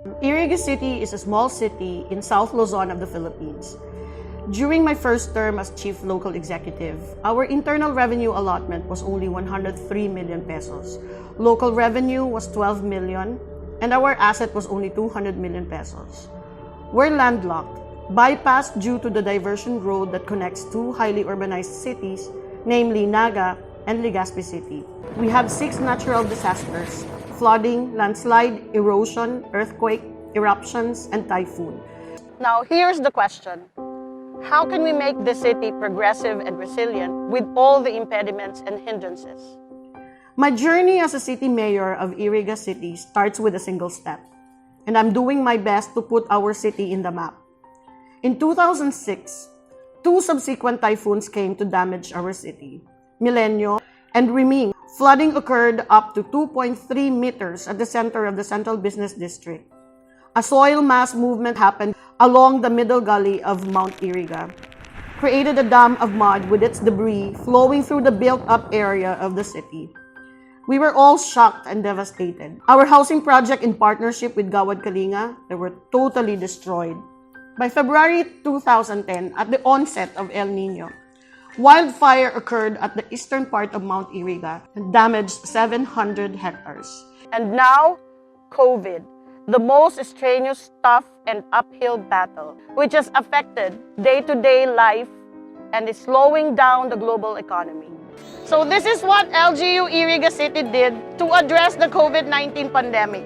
IRIGA City is a small city in South Luzon of the Philippines. During my first term as Chief Local Executive, our internal revenue allotment was only 103 million pesos. Local revenue was 12 million, and our asset was only 200 million pesos. We're landlocked, bypassed due to the diversion road that connects two highly urbanized cities, namely Naga and Legazpi City. We have 6 natural disasters: flooding, landslide, erosion, earthquake, eruptions, and typhoon. Now, here's the question. How can we make the city progressive and resilient with all the impediments and hindrances? My journey as a city mayor of IRIGA City starts with a single step, and I'm doing my best to put our city in the map. In 2006, 2 subsequent typhoons came to damage our city, Milenio and Riming. Flooding occurred up to 2.3 meters at the center of the Central Business District. A soil mass movement happened along the middle gully of Mount Iriga, created a dam of mud with its debris flowing through the built-up area of the city. We were all shocked and devastated. Our housing project in partnership with Gawad Kalinga, they were totally destroyed. By February 2010, at the onset of El Nino, wildfire occurred at the eastern part of Mount Iriga and damaged 700 hectares. And now, COVID, the most strenuous, tough, and uphill battle, which has affected day-to-day life and is slowing down the global economy. So this is what LGU IRIGA City did to address the COVID-19 pandemic.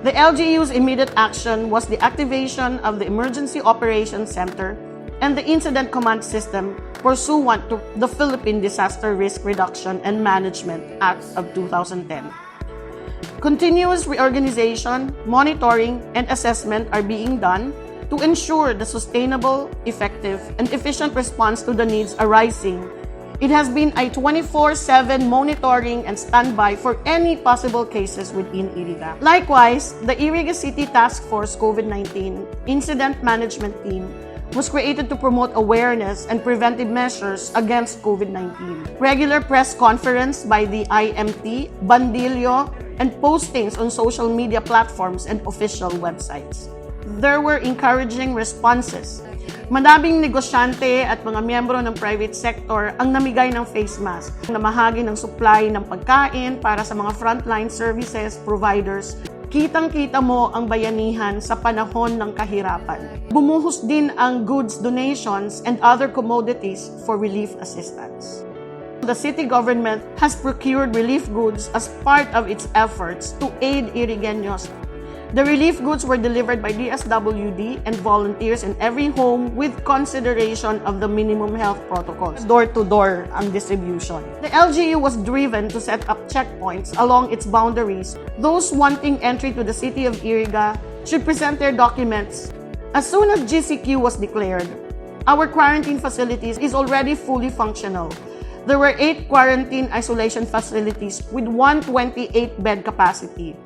The LGU's immediate action was the activation of the Emergency Operations Center and the Incident Command System pursuant to the Philippine Disaster Risk Reduction and Management Act of 2010. Continuous reorganization, monitoring, and assessment are being done to ensure the sustainable, effective, and efficient response to the needs arising. It has been a 24/7 monitoring and standby for any possible cases within IRIGA. Likewise, the IRIGA City Task Force COVID-19 Incident Management Team was created to promote awareness and preventive measures against COVID-19. Regular press conference by the IMT, Bandilyo, and postings on social media platforms and official websites. There were encouraging responses. Madaming negosyante at mga miyembro ng private sector ang namigay ng face mask, namahagi ng supply ng pagkain para sa mga frontline services providers. Kitang-kita mo ang bayanihan sa panahon ng kahirapan. Bumuhos din ang goods donations and other commodities for relief assistance. The city government has procured relief goods as part of its efforts to aid Irigeños. The relief goods were delivered by DSWD and volunteers in every home with consideration of the minimum health protocols. Door-to-door ang distribution. The LGU was driven to set up checkpoints along its boundaries. Those wanting entry to the city of IRIGA should present their documents. As soon as GCQ was declared, our quarantine facilities is already fully functional. There were 8 quarantine isolation facilities with 128-bed capacity.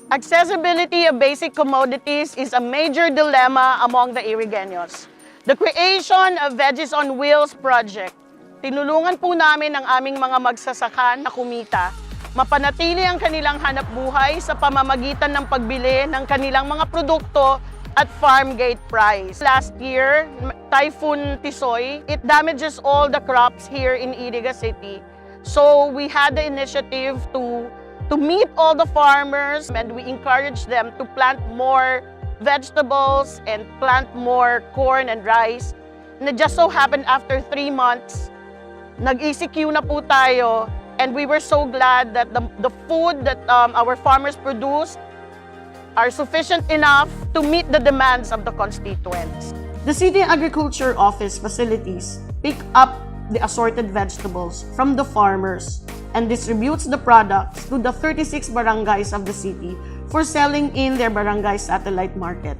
Accessibility of basic commodities is a major dilemma among the Irigeños. The creation of Veggies on Wheels project, tinulungan po namin ang aming mga magsasaka na kumita, mapanatili ang kanilang hanap buhay sa pamamagitan ng pagbili ng kanilang mga produkto at farm gate price. Last year, Typhoon Tisoy, it damages all the crops here in IRIGA City. So we had the initiative to meet all the farmers, and we encourage them to plant more vegetables and plant more corn and rice. And it just so happened after 3 months, nag-ECQ na po tayo, and we were so glad that the food that our farmers produced are sufficient enough to meet the demands of the constituents. The City Agriculture Office facilities pick up the assorted vegetables from the farmers and distributes the products to the 36 barangays of the city for selling in their barangay satellite market.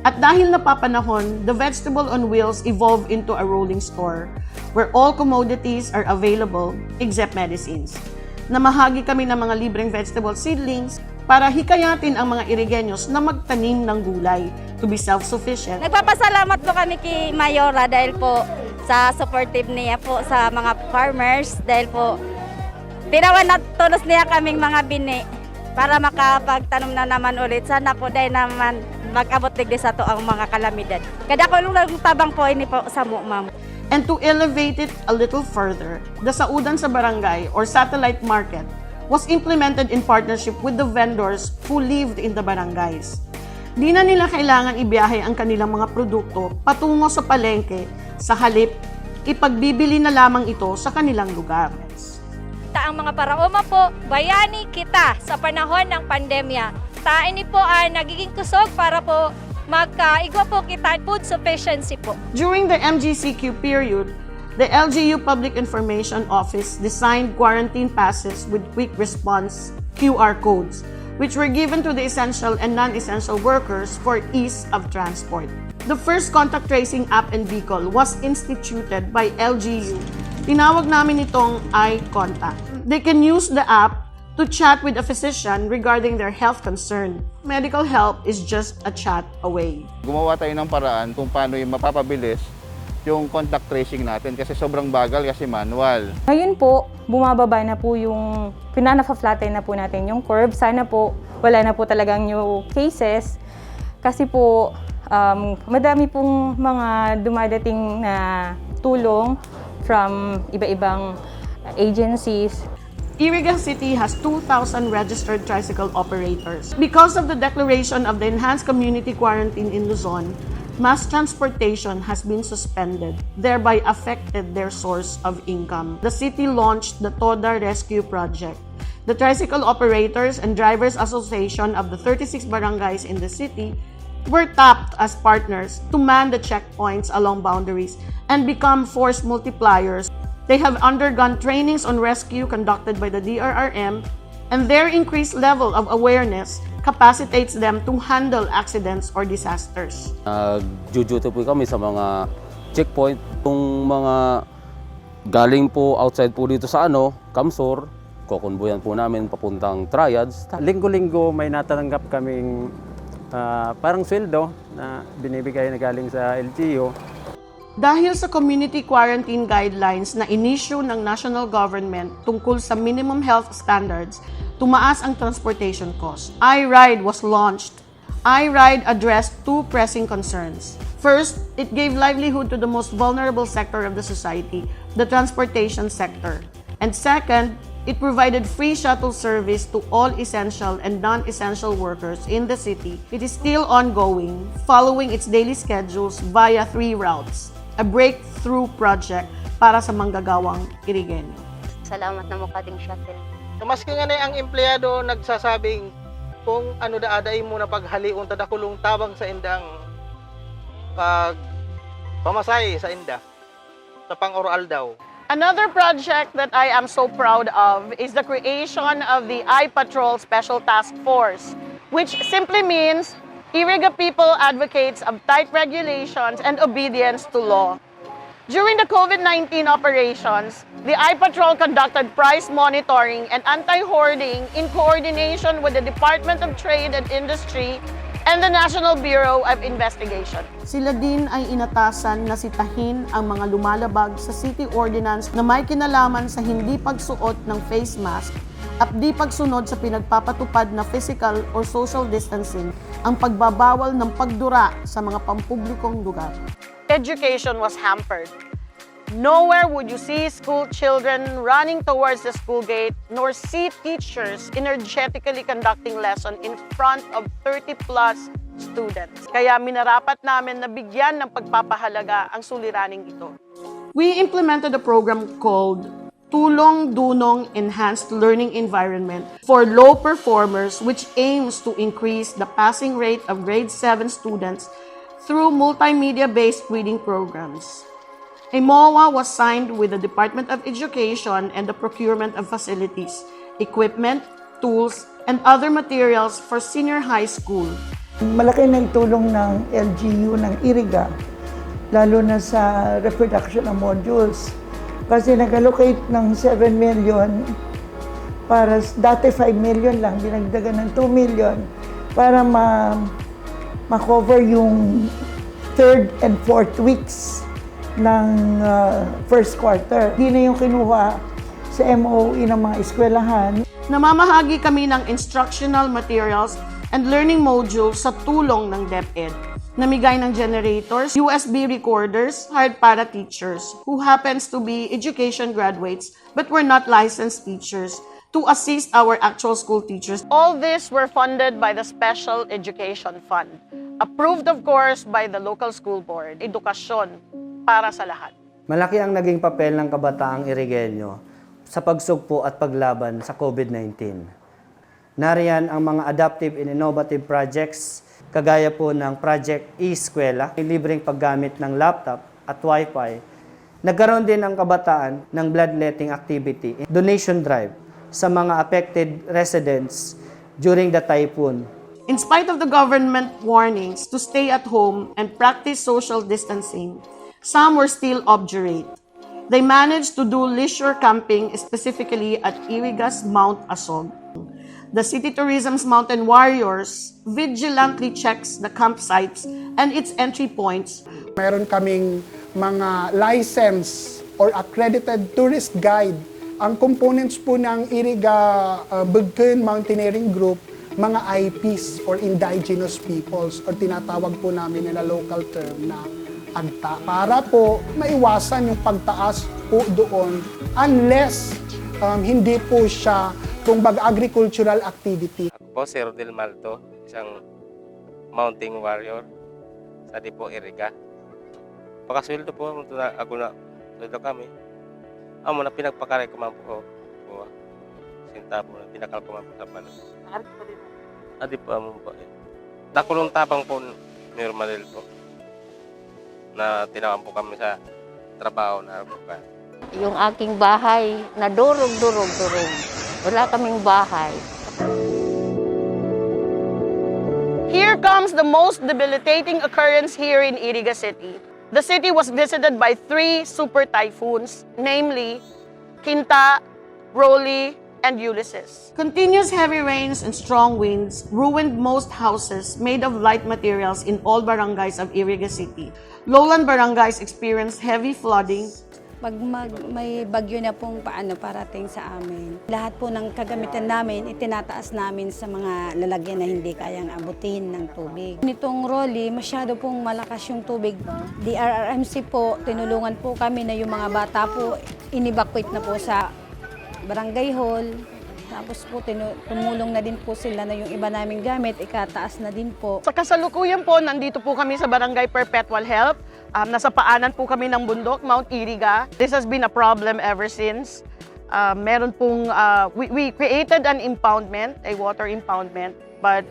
At dahil napapanahon, the Vegetable on Wheels evolved into a rolling store where all commodities are available except medicines. Namahagi kami ng mga libreng vegetable seedlings para hikayatin ang mga Irigeños na magtanim ng gulay to be self-sufficient. Nagpapasalamat po kami kay Mayora dahil po sa supportive niya po sa mga farmers dahil po tinawan na tulos niya kaming mga bini para makapagtanom na naman ulit. Sana po dahil naman mag-abot digdi sa to ang mga kalamidad. Kada ko lang tabang po ini po sa mo, ma'am. And to elevate it a little further, the Saudan sa Barangay or Satellite Market was implemented in partnership with the vendors who lived in the barangays. Di na nila kailangan ibiyahe ang kanilang mga produkto patungo sa palengke, sa halip, ipagbibili na lamang ito sa kanilang lugar. Ang mga paraoma po, bayani kita sa panahon ng pandemya. Tain po ay nagiging kusog para po magkaigwa po kita food sufficiency po. During the MGCQ period, the LGU Public Information Office designed quarantine passes with quick response QR codes, which were given to the essential and non-essential workers for ease of transport. The first contact tracing app in Bicol was instituted by LGU. Tinawag namin itong iContact. They can use the app to chat with a physician regarding their health concern. Medical help is just a chat away. Gumawa tayo ng paraan kung paano yung mapapabilis yung contact tracing natin kasi sobrang bagal kasi manual. Ngayon po, bumababa na po yung pinana-flatten na po natin yung curve. Sana po wala na po talagang new cases kasi po madami pong mga dumadating na tulong from iba-ibang agencies. IRIGA City has 2,000 registered tricycle operators. Because of the declaration of the enhanced community quarantine in Luzon, mass transportation has been suspended, thereby affected their source of income. The city launched the TODA Rescue Project. The Tricycle Operators and Drivers Association of the 36 barangays in the city were tapped as partners to man the checkpoints along boundaries and become force multipliers. They have undergone trainings on rescue conducted by the DRRM, and their increased level of awareness capacitates them to handle accidents or disasters. Nag-duty po kami sa mga checkpoint. Kung mga galing po outside po dito sa Kamsur, kukunbuyan po namin papuntang triads. Linggo-linggo may natanggap kaming parang sweldo na binibigay na galing sa LGU. Dahil sa community quarantine guidelines na inisyu ng national government tungkol sa minimum health standards, tumaas ang transportation cost. iRide was launched. iRide addressed two pressing concerns. First, it gave livelihood to the most vulnerable sector of the society, the transportation sector. And second, it provided free shuttle service to all essential and non-essential workers in the city. It is still ongoing, following its daily schedules via 3 routes. A breakthrough project para sa manggagawang Irigenyo. Salamat na mo kading shuttle. Maski nga na ang empleyado nagsasabing kung ano daaday mo na paghaliun tadakulong tabang sa indang pag pamasay sa inda sa pang-oral daw. Another project that I am so proud of is the creation of the iPatrol Special Task Force, which simply means IRIGA people advocates of tight regulations and obedience to law. During the COVID-19 operations, the iPatrol conducted price monitoring and anti-hoarding in coordination with the Department of Trade and Industry and the National Bureau of Investigation. Sila din ay inatasan na sitahin ang mga lumalabag sa city ordinance na may kinalaman sa hindi pagsuot ng face mask at di pagsunod sa pinagpapatupad na physical or social distancing, ang pagbabawal ng pagdura sa mga pampublikong lugar. Education was hampered. Nowhere would you see school children running towards the school gate, nor see teachers energetically conducting lesson in front of 30+ students. Kaya minarapat namin na bigyan ng pagpapahalaga ang suliraning ito. We implemented a program called Tulong Dunong Enhanced Learning Environment for Low Performers, which aims to increase the passing rate of grade 7 students through multimedia-based reading programs. A MOA was signed with the Department of Education and the procurement of facilities, equipment, tools, and other materials for senior high school. Malaki na itulong ng LGU ng IRIGA, lalo na sa reproduction ng modules. Kasi nag-allocate ng 7 million para, dati 5 million lang, dinagdagan ng 2 million para ma-cover yung 3rd and 4th weeks ng first quarter. Hindi na yung kinuha sa MOE ng mga eskwelahan. Namamahagi kami ng instructional materials and learning modules sa tulong ng DepEd. Namigay ng generators, USB recorders, hired para teachers who happens to be education graduates but were not licensed teachers to assist our actual school teachers. All these were funded by the Special Education Fund, approved of course by the local school board. Edukasyon para sa lahat. Malaki ang naging papel ng kabataang Irigenyo sa pagsugpo at paglaban sa COVID-19. Nariyan ang mga adaptive and innovative projects kagaya po ng Project E-Eskwela, libreng paggamit ng laptop at Wi-Fi. Nagkaroon din ang kabataan ng bloodletting activity, donation drive sa mga affected residents during the typhoon. In spite of the government warnings to stay at home and practice social distancing, some were still obdurate. They managed to do leisure camping, specifically at IRIGA's Mount Asog. The City Tourism's Mountain Warriors vigilantly checks the campsites and its entry points. Meron kaming mga license or accredited tourist guide. Ang components po ng IRIGA Bugkön Mountaineering Group, mga IPs or indigenous peoples or tinatawag po namin nila local term na agta. Para po maiwasan yung pagtaas po doon unless hindi po siya kung agricultural activity. Ako po si Rodel Malto, isang mountain warrior sa Dipo IRIGA. Pakasweldo po ako na sweldo kami. Amo na pinagpakaray ko man po. Sinta po na pinakal ko man po sa pala. Adi po amo po. Nakulong tabang po ni Madel po. Na tinawan po kami sa trabaho na arbukan. Yung aking bahay, nadurog. Wala kaming bahay. Here comes the most debilitating occurrence here in IRIGA City. The city was visited by 3 super typhoons, namely Kinta, Rolly, and Ulysses. Continuous heavy rains and strong winds ruined most houses made of light materials in all barangays of IRIGA City. Lowland barangays experienced heavy flooding. May bagyo na pong parating sa amin. Lahat po ng kagamitan namin, itinataas namin sa mga lalagyan na hindi kayang abutin ng tubig. Nitong Rolly, masyado pong malakas yung tubig. DRRMC po, tinulungan po kami na yung mga bata po, in-evacuate na po sa barangay hall. Tapos po, tumulong na din po sila na yung iba naming gamit, ikataas na din po. Sa kasalukuyan po, nandito po kami sa Barangay Perpetual Help. Nasa paanan po kami ng bundok, Mount Iriga. This has been a problem ever since. Meron pong, we created an impoundment, a water impoundment, but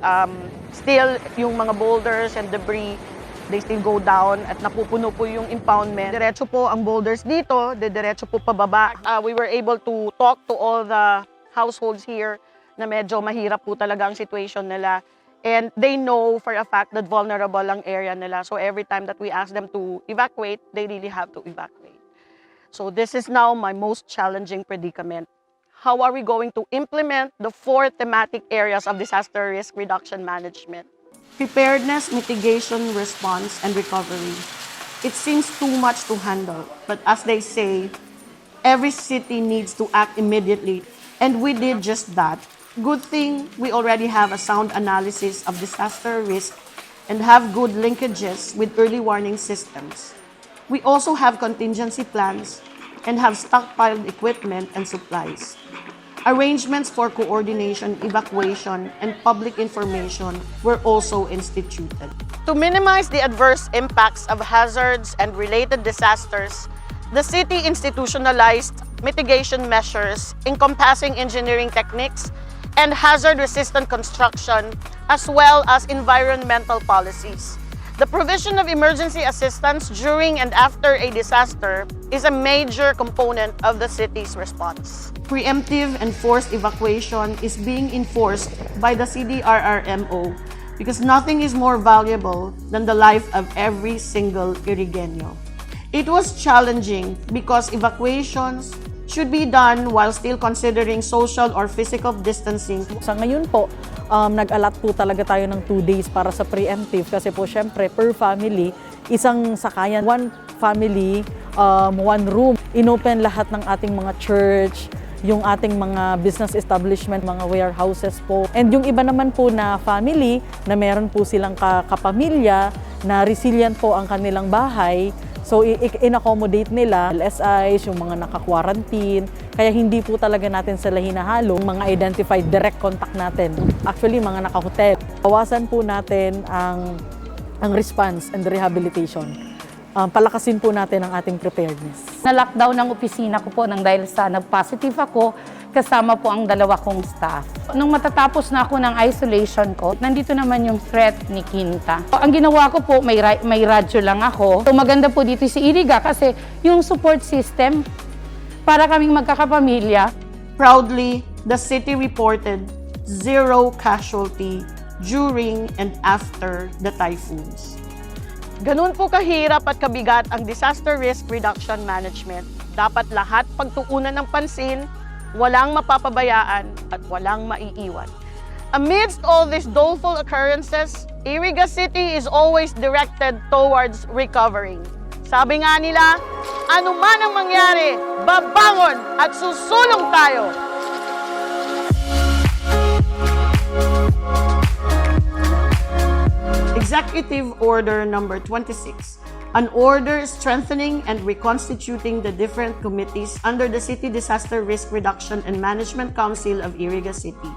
still yung mga boulders and debris, they still go down at napupuno po yung impoundment. Diretso po ang boulders dito, diretso po pababa. We were able to talk to all the households here na medyo mahirap po talaga ang situation nila. And they know for a fact that vulnerable ang area nila. So every time that we ask them to evacuate, they really have to evacuate. So this is now my most challenging predicament. How are we going to implement the 4 thematic areas of disaster risk reduction management? Preparedness, mitigation, response, and recovery. It seems too much to handle, but as they say, every city needs to act immediately. And we did just that. Good thing we already have a sound analysis of disaster risk and have good linkages with early warning systems. We also have contingency plans and have stockpiled equipment and supplies. Arrangements for coordination, evacuation, and public information were also instituted. To minimize the adverse impacts of hazards and related disasters, the city institutionalized mitigation measures encompassing engineering techniques and hazard-resistant construction, as well as environmental policies. The provision of emergency assistance during and after a disaster is a major component of the city's response. Preemptive and forced evacuation is being enforced by the CDRRMO because nothing is more valuable than the life of every single Irigenyo. It was challenging because evacuations should be done while still considering social or physical distancing. Sa ngayon po, nag-allot po talaga tayo ng 2 days para sa preemptive kasi po syempre per family, isang sakayan, 1 family, 1 room. Inopen lahat ng ating mga church, yung ating mga business establishment, mga warehouses po. And yung iba naman po na family na meron po silang kapamilya na resilient po ang kanilang bahay. So, in-accommodate nila, LSIs, yung mga naka-quarantine. Kaya hindi po talaga natin sila hinahalo, mga identified direct contact natin. Actually, mga naka-hotel. Bawasan po natin ang response and rehabilitation. Palakasin po natin ang ating preparedness. Na-lockdown ang opisina ko po nang dahil sa nag-positive ako, kasama po ang 2 kong staff. Nung matatapos na ako ng isolation ko, nandito naman yung threat ni Quinta. Ang ginawa ko po, may radyo lang ako. So maganda po dito si IRIGA kasi yung support system para kaming magkakapamilya. Proudly, the city reported 0 casualty during and after the typhoons. Ganun po kahirap at kabigat ang disaster risk reduction management. Dapat lahat pagtuunan ng pansin, walang mapapabayaan at walang maiiwan. Amidst all these doleful occurrences, IRIGA City is always directed towards recovering. Sabi nga nila, ano man ang mangyari, babangon at susulong tayo. Executive Order Number 26, an order strengthening and reconstituting the different committees under the City Disaster Risk Reduction and Management Council of IRIGA City.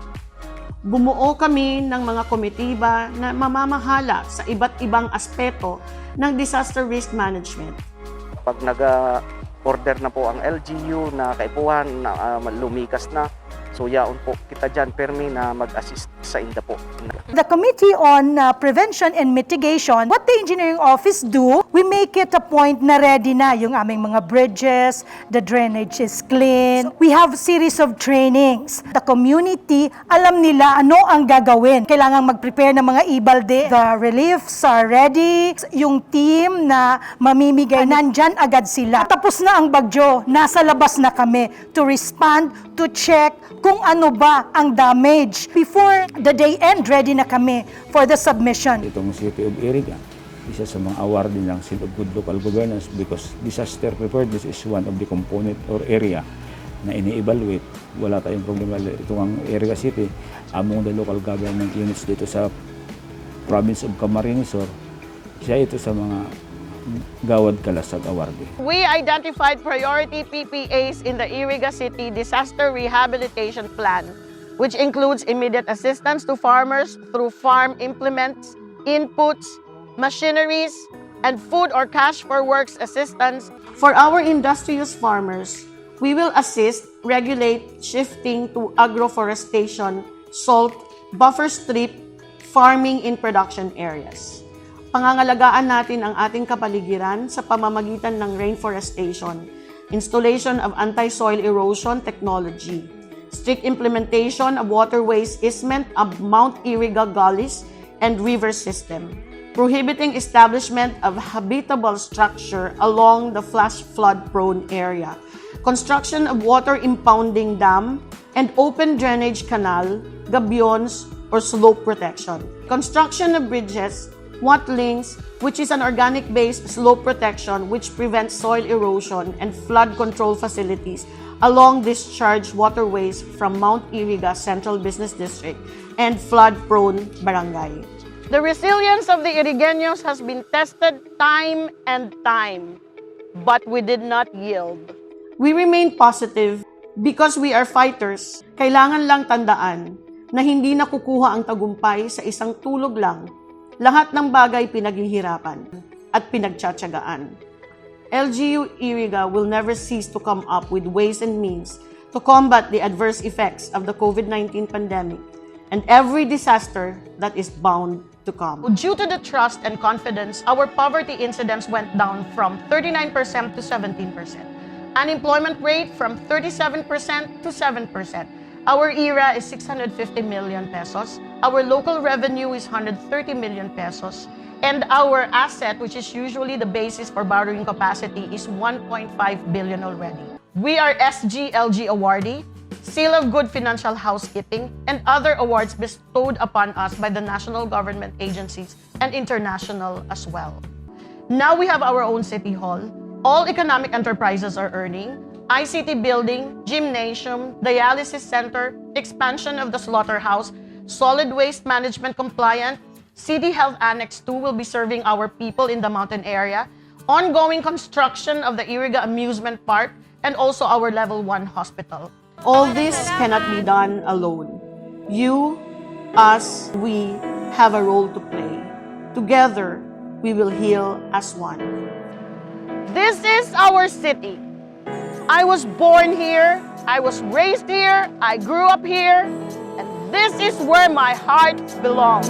Bumuo kami ng mga komitiba na mamamahala sa iba't ibang aspeto ng disaster risk management. Pag nag-order na po ang LGU na kaipuhan, na lumikas na, so yaon po kita dyan, permi na mag-assist sa INDA po. The Committee on Prevention and Mitigation, what the Engineering Office do, we make it a point na ready na yung aming mga bridges, the drainage is clean. We have series of trainings. The community, alam nila ano ang gagawin. Kailangan mag-prepare ng mga ibalde. The reliefs are ready. Yung team na mamimigay, nandyan agad sila. Tapos na ang bagyo, nasa labas na kami to respond, to check kung ano ba ang damage. Before the day end, ready na kami for the submission. Itong City of IRIGA, isa sa mga awardee ng Seal of Good Local Governance because disaster preparedness is one of the component or area na ini-evaluate. Wala tayong problema. Itong ang IRIGA City, among the local government units dito sa province of Camarines Sur, siya ito sa mga Gawad Kalasag awardee. We identified priority PPAs in the IRIGA City Disaster Rehabilitation Plan, which includes immediate assistance to farmers through farm implements, inputs, machineries, and food or cash for works assistance. For our industrious farmers, we will assist, regulate, shifting to agroforestation, salt, buffer strip, farming in production areas. Pangangalagaan natin ang ating kapaligiran sa pamamagitan ng rainforestation, installation of anti-soil erosion technology, strict implementation of waterways easement of Mount IRIGA gullies and river system, prohibiting establishment of habitable structure along the flash flood-prone area, construction of water impounding dam and open drainage canal, gabions, or slope protection, construction of bridges, Watlings, which is an organic-based slope protection which prevents soil erosion, and flood control facilities along discharge waterways from Mount IRIGA Central Business District and flood-prone barangay. The resilience of the Irigeños has been tested time and time, but we did not yield. We remain positive because we are fighters. Kailangan lang tandaan na hindi nakukuha ang tagumpay sa isang tulog lang. Lahat ng bagay pinaghihirapan at pinagtsatsagaan. LGU IRIGA will never cease to come up with ways and means to combat the adverse effects of the COVID-19 pandemic and every disaster that is bound to come. Due to the trust and confidence, our poverty incidence went down from 39% to 17%. Unemployment rate from 37% to 7%. Our ERA is 650 million pesos. Our local revenue is 130 million pesos. And our asset, which is usually the basis for borrowing capacity, is 1.5 billion already. We are SGLG awardee, Seal of Good Financial Housekeeping, and other awards bestowed upon us by the national government agencies and international as well. Now we have our own city hall. All economic enterprises are earning. ICT building, gymnasium, dialysis center, expansion of the slaughterhouse, solid waste management compliant, City Health Annex 2 will be serving our people in the mountain area, ongoing construction of the IRIGA amusement park, and also our level 1 hospital. All this cannot be done alone. You, us, we have a role to play. Together, we will heal as one. This is our city. I was born here, I was raised here, I grew up here, and this is where my heart belongs.